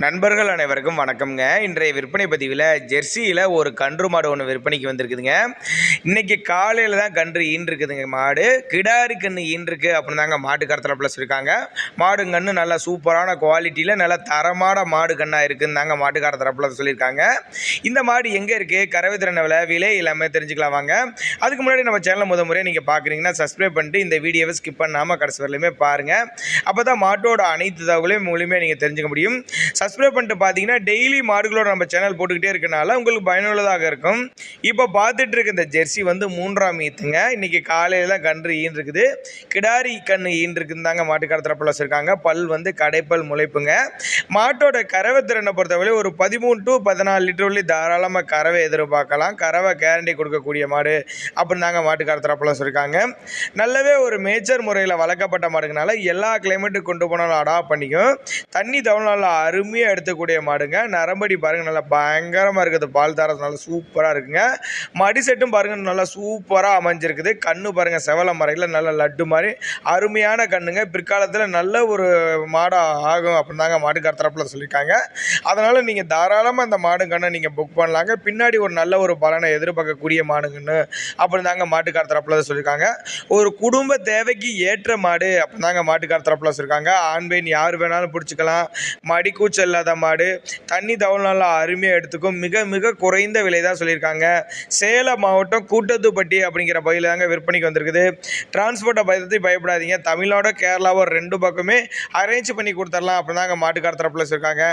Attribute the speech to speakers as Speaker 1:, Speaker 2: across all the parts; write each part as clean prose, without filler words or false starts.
Speaker 1: நண்பர்கள் அனைவருக்கும் வணக்கம்ங்க. இன்றைய விற்பனை பதிவில் ஜெர்சியில் ஒரு கன்று மாடு ஒன்று விற்பனைக்கு வந்திருக்குதுங்க. இன்றைக்கி காலையில் தான் கன்று ஈன்றுக்குதுங்க. மாடு கிடாரி கன்று ஈன்றுக்கு அப்படின்னு தாங்க மாட்டு ப்ளஸ் இருக்காங்க. மாடு கன்று நல்லா சூப்பரான குவாலிட்டியில் நல்ல தரமான மாடு கண்ணாக இருக்குதுன்னு தாங்க மாட்டு ப்ளஸ் சொல்லியிருக்காங்க. இந்த மாடு எங்கே இருக்குது, கறவை திறன் விலை எல்லாமே தெரிஞ்சுக்கலாம் வாங்க. அதுக்கு முன்னாடி நம்ம சேனலை முறையாக நீங்கள் பார்க்குறீங்கன்னா சப்ஸ்கிரைப் பண்ணிட்டு இந்த வீடியோவை ஸ்கிப் பண்ணாமல் கடைசி வரலையுமே பாருங்கள். அப்போ தான் மாட்டோட அனைத்து தகவலையும் முழுமையாக நீங்கள் தெரிஞ்சுக்க முடியும். சப்ஸ்கிரைப் பண்ணிட்டு பார்த்தீங்கன்னா டெய்லி மாடுகளோட நம்ம சேனல் போட்டுக்கிட்டே இருக்கனால உங்களுக்கு பயனுள்ளதாக இருக்கும். இப்போ பார்த்துட்டு இருக்க இந்த ஜெர்சி வந்து 3ஆம் ஈத்துங்க. இன்றைக்கி காலையில் தான் கன்று ஈன்றுக்குது. கிடாரி கன்று ஈன்றுக்குன்னு தாங்க மாட்டுக்கார ப்ளஸ் இருக்காங்க. பல் வந்து கடைப்பல் முளைப்புங்க. மாட்டோட கறவை திறனை பொறுத்தவரை ஒரு 13 to 14 லிட்டர் வழி தாராளமாக கறவை எதிர்பார்க்கலாம். கறவை கேரண்டி கொடுக்கக்கூடிய மாடு அப்படின்னு தாங்க மாட்டுக்கார ப்ளஸ் இருக்காங்க. நல்லாவே ஒரு மேய்ச்சர் முறையில் வளர்க்கப்பட்ட மாடுங்கனால எல்லா கிளைமேட்டுக்கு கொண்டு போனாலும் அடாப்ட் பண்ணிக்கும். தண்ணி தவறு நல்லா அருமையாக எடுத்துக்கூடிய மாடுங்க. நரம்படி பாருங்கள், நல்லா பயங்கரமாக இருக்குது. பால் தாரம் நல்லா சூப்பராக இருக்குங்க. மடி செட்டும் பாருங்கள், நல்லா சூப்பராக அமைஞ்சிருக்குது. கண்ணு பாருங்கள், செவல மறையில் நல்ல லட்டு மாதிரி அருமையான கண்ணுங்க. பிற்காலத்தில் நல்ல ஒரு மாடாக ஆகும் அப்படின்னு தாங்க மாட்டுக்கார தரப்பில் சொல்லியிருக்காங்க. அதனால் நீங்கள் தாராளமாக அந்த மாடு கண்ணை நீங்கள் புக் பண்ணலாங்க. பின்னாடி ஒரு நல்ல ஒரு பலனை எதிர்பார்க்கக்கூடிய மாடுங்கன்னு அப்படின்னு தாங்க மாட்டுக்கார தரப்பில் சொல்லியிருக்காங்க. ஒரு குடும்ப தேவைக்கு ஏற்ற மாடு அப்படின்னு தாங்க மாட்டுக்கார தரப்பில் சொல்லியிருக்காங்க. ஆண் பெண் யார் வேணாலும் பிடிச்சிக்கலாம். மடி கூச்சல் இல்லாத மாடு, தண்ணி தவறு நல்லா அருமையாக எடுத்துக்கும். மிக மிக குறைந்த விலை தான் சொல்லியிருக்காங்க. சேலம் மாவட்டம் கூட்டத்துப்பட்டி அப்படிங்கிற பகுதியில் தாங்க விற்பனைக்கு வந்திருக்குது. டிரான்ஸ்போர்ட்டை பற்றி பயப்படாதீங்க. தமிழ்நாடு கேரளாவோ 2 பக்கமே அரேஞ்ச் பண்ணி கொடுத்துடலாம் அப்படின்னு தாங்க மாட்டுக்கார தரப்பில் இருக்காங்க.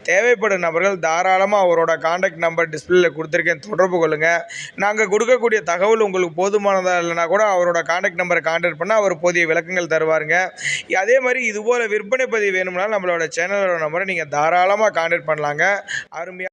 Speaker 1: தேவைப்படும் நபர்கள் தாராளமாக அவரோட கான்டாக்ட் நம்பர் டிஸ்பிளேல கொடுத்துருக்கேன், தொடர்பு கொள்ளுங்கள். நாங்கள் கொடுக்கக்கூடிய தகவல் உங்களுக்கு போதுமானதாக இல்லைனா கூட அவரோட கான்டாக்ட் நம்பரை கான்டாக்ட் பண்ணால் அவர் போதிய விளக்கங்கள் தருவாருங்க. அதே மாதிரி இதுபோல் விற்பனை பதிவு வேணும்னாலும் நம்மளோட சேனலோட நம்பரை நீங்கள் தாராளமாக கான்டாக்ட் பண்ணலாங்க. அருமையாக